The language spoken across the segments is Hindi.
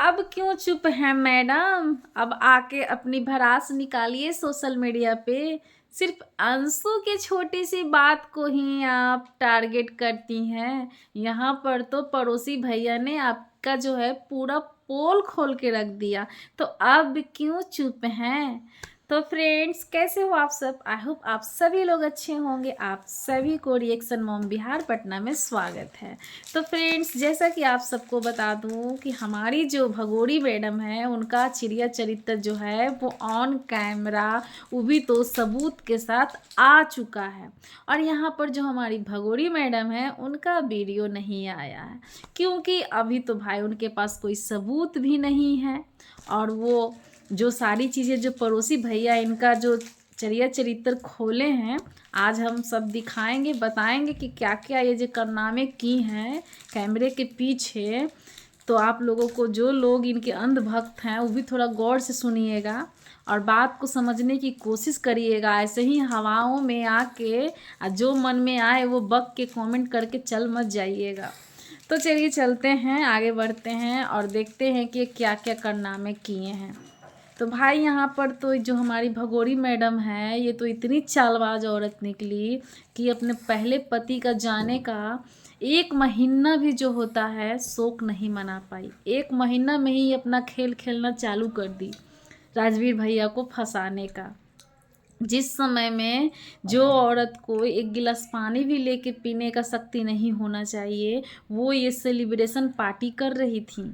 अब क्यों चुप हैं मैडम? अब आके अपनी भड़ास निकालिए सोशल मीडिया पे। सिर्फ अंशु की छोटी सी बात को ही आप टारगेट करती हैं। यहाँ पर तो पड़ोसी भैया ने आपका जो है पूरा पोल खोल के रख दिया। तो अब क्यों चुप हैं? तो फ्रेंड्स, कैसे हो आप सब? आई होप आप सभी लोग अच्छे होंगे। आप सभी को रिएक्शन मॉम बिहार पटना में स्वागत है। तो फ्रेंड्स, जैसा कि आप सबको बता दूं कि हमारी जो भगोरी मैडम है उनका चिड़िया चरित्र जो है वो ऑन कैमरा, वो भी तो सबूत के साथ आ चुका है। और यहाँ पर जो हमारी भगोरी मैडम है उनका वीडियो नहीं आया है, क्योंकि अभी तो भाई उनके पास कोई सबूत भी नहीं है। और वो जो सारी चीज़ें जो पड़ोसी भैया इनका जो चरिया चरित्र खोले हैं, आज हम सब दिखाएंगे, बताएंगे कि क्या क्या ये जो कारनामे की हैं कैमरे के पीछे। तो आप लोगों को, जो लोग इनके अंधभक्त हैं, वो भी थोड़ा गौर से सुनिएगा और बात को समझने की कोशिश करिएगा। ऐसे ही हवाओं में आके जो मन में आए वो बक के कमेंट करके चल मत जाइएगा। तो चलिए चलते हैं, आगे बढ़ते हैं और देखते हैं कि क्या क्या कारनामे किए हैं। तो भाई यहाँ पर तो जो हमारी भगोरी मैडम है, ये तो इतनी चालबाज औरत निकली कि अपने पहले पति का जाने का 1 महीना भी जो होता है शोक नहीं मना पाई। 1 महीना में ही अपना खेल खेलना चालू कर दी राजवीर भैया को फंसाने का। जिस समय में जो औरत को 1 गिलास पानी भी लेके पीने का शक्ति नहीं होना चाहिए, वो ये सेलिब्रेशन पार्टी कर रही थी।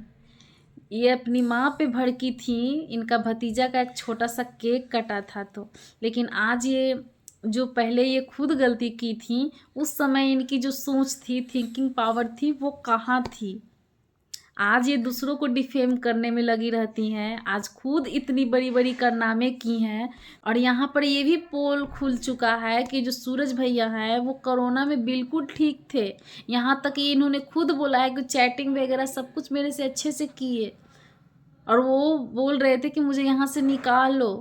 ये अपनी माँ पे भड़की थी। इनका भतीजा का एक छोटा सा केक कटा था तो, लेकिन आज ये जो पहले ये खुद गलती की थी, उस समय इनकी जो सोच थी, थिंकिंग पावर थी, वो कहाँ थी? आज ये दूसरों को डिफेम करने में लगी रहती हैं। आज खुद इतनी बड़ी बड़ी कारनामे की हैं। और यहाँ पर ये भी पोल खुल चुका है कि जो सूरज भैया हैं वो कोरोना में बिल्कुल ठीक थे। यहाँ तक कि इन्होंने खुद बोला है कि चैटिंग वगैरह सब कुछ मेरे से अच्छे से किए, और वो बोल रहे थे कि मुझे यहाँ से निकाल लो।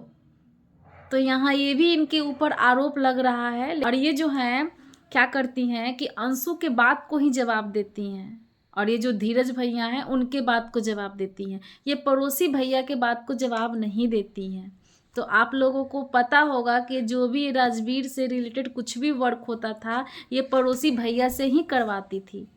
तो यहाँ ये भी इनके ऊपर आरोप लग रहा है। और ये जो हैं क्या करती हैं कि अंशु के बात को ही जवाब देती हैं, और ये जो धीरज भैया हैं उनके बात को जवाब देती हैं। ये पड़ोसी भैया के बात को जवाब नहीं देती हैं। तो आप लोगों को पता होगा कि जो भी राजवीर से रिलेटेड कुछ भी वर्क होता था, ये पड़ोसी भैया से ही करवाती थी।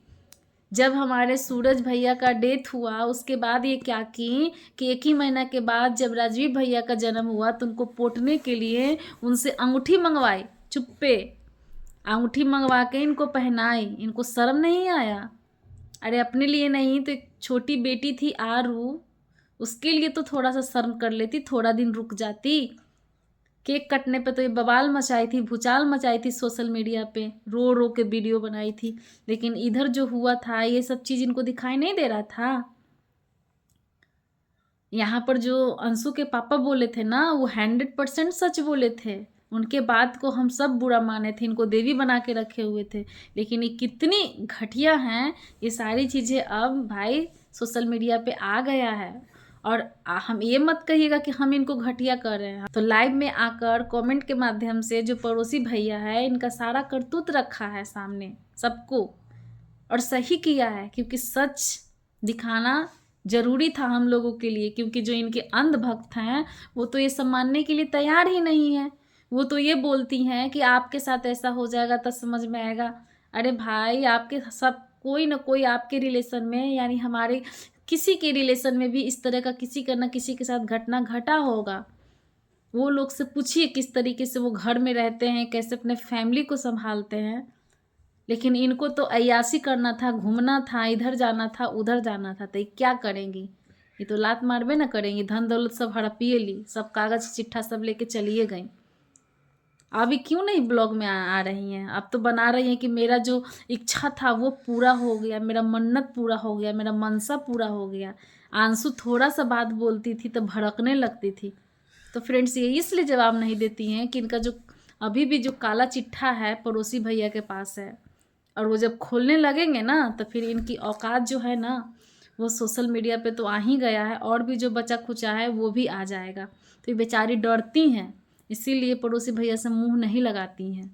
जब हमारे सूरज भैया का डेथ हुआ, उसके बाद ये क्या की कि 1 ही महीना के बाद जब राजवीर भैया का जन्म हुआ तो उनको पोटने के लिए उनसे अंगूठी मंगवाई। चुप्पे अंगूठी मंगवा के इनको पहनाई। इनको शर्म नहीं आया? अरे अपने लिए नहीं तो एक छोटी बेटी थी आरू, उसके लिए तो थोड़ा सा शर्म कर लेती, थोड़ा दिन रुक जाती। केक कटने पे तो ये बवाल मचाई थी, भूचाल मचाई थी, सोशल मीडिया पे रो रो के वीडियो बनाई थी। लेकिन इधर जो हुआ था ये सब चीज़ इनको दिखाई नहीं दे रहा था। यहाँ पर जो अंशु के पापा बोले थे ना, वो 100% सच बोले थे। उनके बात को हम सब बुरा माने थे, इनको देवी बना के रखे हुए थे। लेकिन ये कितनी घटिया हैं, ये सारी चीज़ें अब भाई सोशल मीडिया पे आ गया है। और हम ये मत कहिएगा कि हम इनको घटिया कर रहे हैं। तो लाइव में आकर कमेंट के माध्यम से जो पड़ोसी भैया है, इनका सारा करतूत रखा है सामने सबको, और सही किया है, क्योंकि सच दिखाना जरूरी था हम लोगों के लिए। क्योंकि जो इनके अंधभक्त हैं वो तो ये सब मानने के लिए तैयार ही नहीं है। वो तो ये बोलती हैं कि आपके साथ ऐसा हो जाएगा तब समझ में आएगा। अरे भाई, आपके सब कोई ना कोई आपके रिलेशन में, यानी हमारे किसी के रिलेशन में भी इस तरह का किसी का ना किसी के साथ घटना घटा होगा। वो लोग से पूछिए किस तरीके से वो घर में रहते हैं, कैसे अपने फैमिली को संभालते हैं। लेकिन इनको तो अय्याशी करना था, घूमना था, इधर जाना था, उधर जाना था। तो ये क्या करेंगी? ये तो लात मारबे ना करेंगी। धन दौलत सब हड़पिए ली, सब कागज चिट्ठा सब लेके चलिए गई। अभी क्यों नहीं ब्लॉग में आ रही हैं? अब तो बना रही हैं कि मेरा जो इच्छा था वो पूरा हो गया, मेरा मन्नत पूरा हो गया, मेरा मनसा पूरा हो गया। आंसू थोड़ा सा बात बोलती थी तो भड़कने लगती थी। तो फ्रेंड्स, ये इसलिए जवाब नहीं देती हैं कि इनका जो अभी भी जो काला चिट्ठा है पड़ोसी भैया के पास है, और वो जब खोलने लगेंगे ना तो फिर इनकी औकात जो है ना, वो सोशल मीडिया पे तो आ ही गया है, और भी जो बचा खुचा है वो भी आ जाएगा। तो ये बेचारी डरती हैं, इसीलिए पड़ोसी भैया से मुंह नहीं लगाती हैं।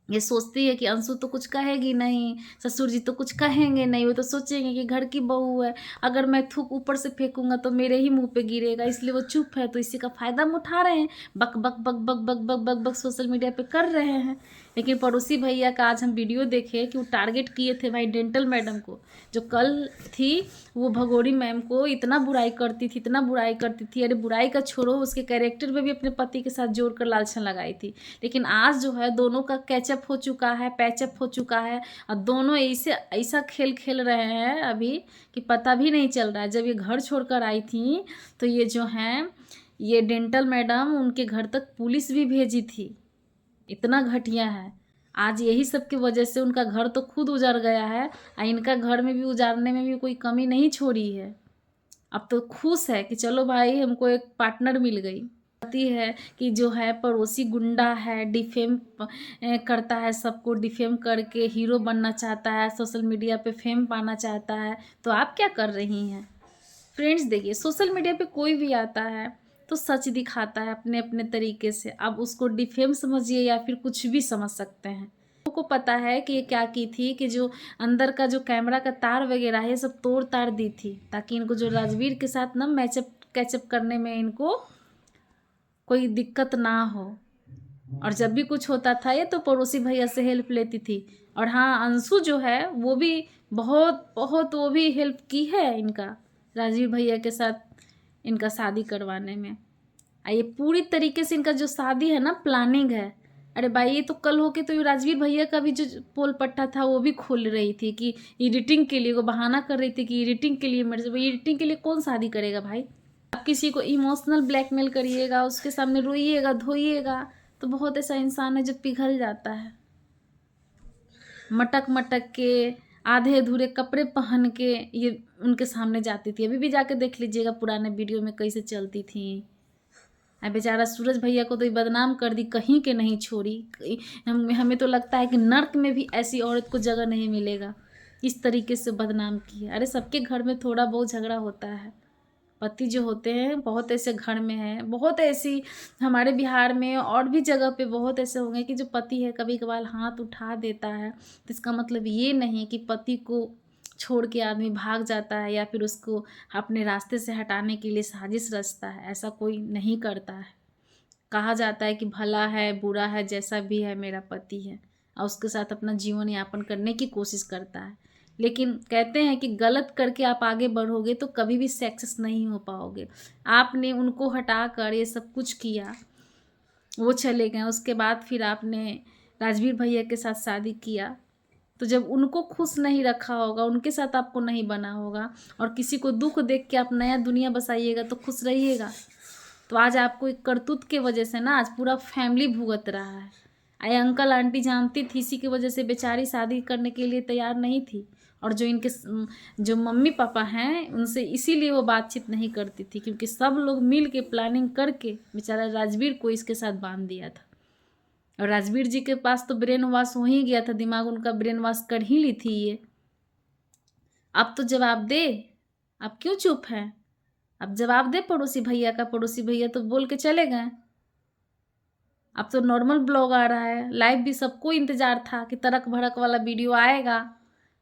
ये सोचती है कि अंशु तो कुछ कहेगी नहीं, ससुर जी तो कुछ कहेंगे नहीं, वो तो सोचेंगे कि घर की बहू है, अगर मैं थूक ऊपर से फेंकूंगा तो मेरे ही मुंह पे गिरेगा, इसलिए वो चुप है। तो इसी का फ़ायदा हम उठा रहे हैं, बक बक बक बक बक बक बक बक सोशल मीडिया पे कर रहे हैं। लेकिन पड़ोसी भैया का आज हम वीडियो देखे कि वो टारगेट किए थे भाई डेंटल मैडम को, जो कल थी वो भगोरी मैम को इतना बुराई करती थी, इतना बुराई करती थी। अरे बुराई का छोड़ो, उसके कैरेक्टर में भी अपने पति के साथ जोड़कर लालछन लगाई थी। लेकिन आज जो है दोनों का कैचअप हो चुका है, पैचअप हो चुका है, और दोनों ऐसे ऐसा खेल खेल रहे हैं अभी कि पता भी नहीं चल रहा है। जब ये घर छोड़कर आई थी तो ये जो हैं ये डेंटल मैडम उनके घर तक पुलिस भी भेजी थी, इतना घटिया है। आज यही सब की वजह से उनका घर तो खुद उजड़ गया है, और इनका घर में भी उजाड़ने में भी कोई कमी नहीं छोड़ी है। अब तो खुश है कि चलो भाई हमको एक पार्टनर मिल गई। कहती है कि जो है पड़ोसी गुंडा है, डिफेम करता है, सबको डिफेम करके हीरो बनना चाहता है, सोशल मीडिया पे फेम पाना चाहता है। तो आप क्या कर रही हैं फ्रेंड्स? देखिए सोशल मीडिया पे कोई भी आता है तो सच दिखाता है अपने अपने तरीके से। अब उसको डिफेम समझिए या फिर कुछ भी समझ सकते हैं। को पता है कि ये क्या की थी कि जो अंदर का जो कैमरा का तार वगैरह है सब तोड़ तार दी थी, ताकि इनको जो राजवीर के साथ ना मैचअप कैचअप करने में इनको कोई दिक्कत ना हो। और जब भी कुछ होता था ये तो पड़ोसी भैया से हेल्प लेती थी। और हाँ, अंशु जो है वो भी बहुत बहुत वो भी हेल्प की है इनका, राजवीर भैया के साथ इनका शादी करवाने में। ये पूरी तरीके से इनका जो शादी है ना प्लानिंग है। अरे भाई ये तो कल होके तो ये राजवीर भैया का भी जो पोल पट्टा था वो भी खोल रही थी कि एडिटिंग के लिए, वो बहाना कर रही थी कि एडिटिंग के लिए मेरे से। भाई एडिटिंग के लिए कौन शादी करेगा भाई? आप किसी को इमोशनल ब्लैकमेल करिएगा, उसके सामने रोइएगा धोइएगा, तो बहुत ऐसा इंसान है जो पिघल जाता है। मटक मटक के आधे अधूरे कपड़े पहन के ये उनके सामने जाती थी। अभी भी जाके देख लीजिएगा पुराने वीडियो में कैसे चलती थी। बेचारा सूरज भैया को तो ये बदनाम कर दी, कहीं के नहीं छोड़ी। हमें तो लगता है कि नर्क में भी ऐसी औरत को जगह नहीं मिलेगा, इस तरीके से बदनाम किया। अरे सबके घर में थोड़ा बहुत झगड़ा होता है। पति जो होते हैं बहुत ऐसे घर में हैं, बहुत ऐसी हमारे बिहार में और भी जगह पे बहुत ऐसे होंगे कि जो पति है कभी कभार हाथ उठा देता है, तो इसका मतलब ये नहीं कि पति को छोड़ के आदमी भाग जाता है या फिर उसको अपने रास्ते से हटाने के लिए साजिश रचता है। ऐसा कोई नहीं करता है। कहा जाता है कि भला है बुरा है जैसा भी है मेरा पति है, और उसके साथ अपना जीवन यापन करने की कोशिश करता है। लेकिन कहते हैं कि गलत करके आप आगे बढ़ोगे तो कभी भी सक्सेस नहीं हो पाओगे। आपने उनको हटा कर ये सब कुछ किया, वो चले गए, उसके बाद फिर आपने राजवीर भैया के साथ शादी किया। तो जब उनको खुश नहीं रखा होगा, उनके साथ आपको नहीं बना होगा, और किसी को दुख देख के आप नया दुनिया बसाइएगा तो खुश रहिएगा। तो आज आपको एक करतूत के वजह से ना आज पूरा फैमिली भुगत रहा है। आए अंकल आंटी जानती थी, इसी की वजह से बेचारी शादी करने के लिए तैयार नहीं थी। और जो इनके जो मम्मी पापा हैं उनसे इसीलिए वो बातचीत नहीं करती थी, क्योंकि सब लोग मिल के प्लानिंग करके बेचारा राजवीर को इसके साथ बांध दिया था। और राजवीर जी के पास तो ब्रेन वॉश हो ही गया था, दिमाग उनका ब्रेन वॉश कर ही ली थी ये। अब तो जवाब दे, अब क्यों चुप है? अब जवाब दे पड़ोसी भैया का। पड़ोसी भैया तो बोल के चले गए। अब तो नॉर्मल ब्लॉग आ रहा है, लाइव भी सबको इंतज़ार था कि तड़क भड़क वाला वीडियो आएगा,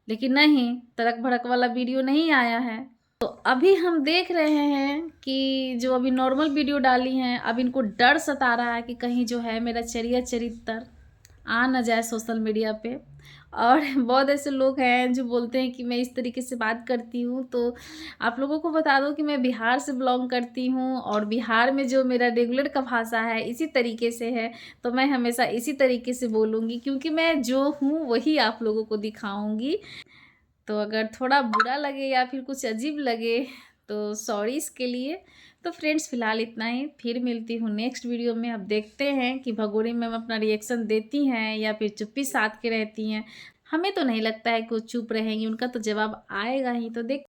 लेकिन नहीं, तड़क भड़क वाला वीडियो नहीं आया है। तो अभी हम देख रहे हैं कि जो अभी नॉर्मल वीडियो डाली हैं, अब इनको डर सता रहा है कि कहीं जो है मेरा चरित्र आ न जाए सोशल मीडिया पे। और बहुत ऐसे लोग हैं जो बोलते हैं कि मैं इस तरीके से बात करती हूँ। तो आप लोगों को बता दो कि मैं बिहार से बिलोंग करती हूँ, और बिहार में जो मेरा रेगुलर का भाषा है इसी तरीके से है। तो मैं हमेशा इसी तरीके से बोलूँगी, क्योंकि मैं जो हूँ वही आप लोगों को दिखाऊँगी। तो अगर थोड़ा बुरा लगे या फिर कुछ अजीब लगे तो सॉरी इसके लिए। तो फ्रेंड्स फ़िलहाल इतना ही, फिर मिलती हूँ नेक्स्ट वीडियो में। अब देखते हैं कि भगोरी मैम अपना रिएक्शन देती हैं या फिर चुप्पी साध के रहती हैं। हमें तो नहीं लगता है कि वो चुप रहेंगी, उनका तो जवाब आएगा ही। तो देख